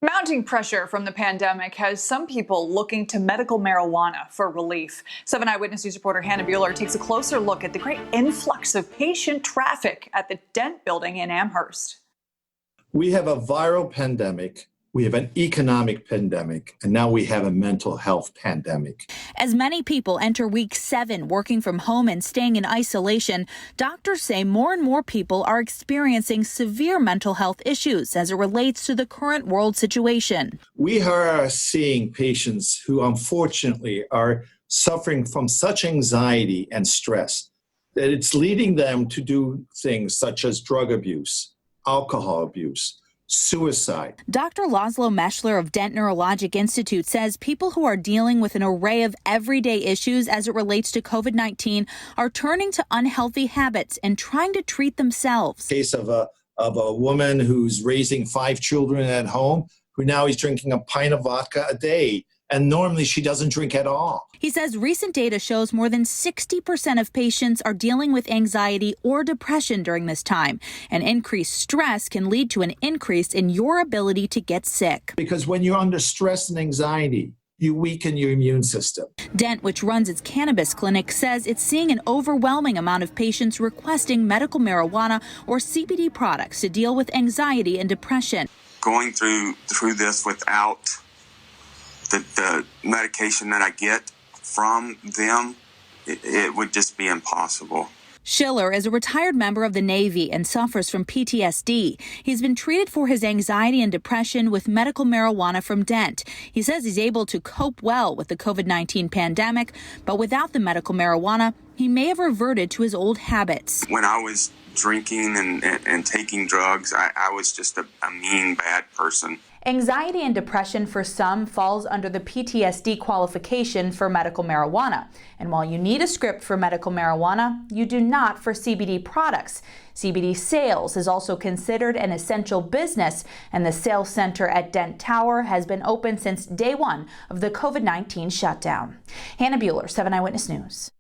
Mounting pressure from the pandemic has some people looking to medical marijuana for relief. 7 Eyewitness News reporter Hannah Buehler takes a closer look at the great influx of patient traffic at the Dent building in Amherst. We have a viral pandemic, we have an economic pandemic, and now we have a mental health pandemic. As many people enter week 7 working from home and staying in isolation, doctors say more and more people are experiencing severe mental health issues as it relates to the current world situation. We are seeing patients who unfortunately are suffering from such anxiety and stress that it's leading them to do things such as drug abuse, alcohol abuse, suicide. Dr. LASZLO MECHTLER of Dent Neurologic Institute says people who are dealing with an array of everyday issues as it relates to COVID-19 are turning to unhealthy habits and trying to treat themselves. Case of a woman who's raising 5 children at home, who now is drinking a pint of vodka a day. And normally she doesn't drink at all. He says recent data shows more than 60% of patients are dealing with anxiety or depression during this time. And increased stress can lead to an increase in your ability to get sick. Because when you're under stress and anxiety, you weaken your immune system. Dent, which runs its cannabis clinic, says it's seeing an overwhelming amount of patients requesting medical marijuana or CBD products to deal with anxiety and depression. Going through this without the medication that I get from them, it would just be impossible. SCHILLER is a retired member of the Navy and suffers from PTSD. He's been treated for his anxiety and depression with medical marijuana from Dent. He says he's able to cope well with the COVID-19 pandemic, but without the medical marijuana, he may have reverted to his old habits. When I was drinking and taking drugs, I was just a mean, bad person. Anxiety and depression for some falls under the PTSD qualification for medical marijuana. And while you need a script for medical marijuana, you do not for CBD products. CBD sales is also considered an essential business, and the sales center at Dent Tower has been open since day 1 of the COVID-19 shutdown. Hannah Buehler, 7 Eyewitness News.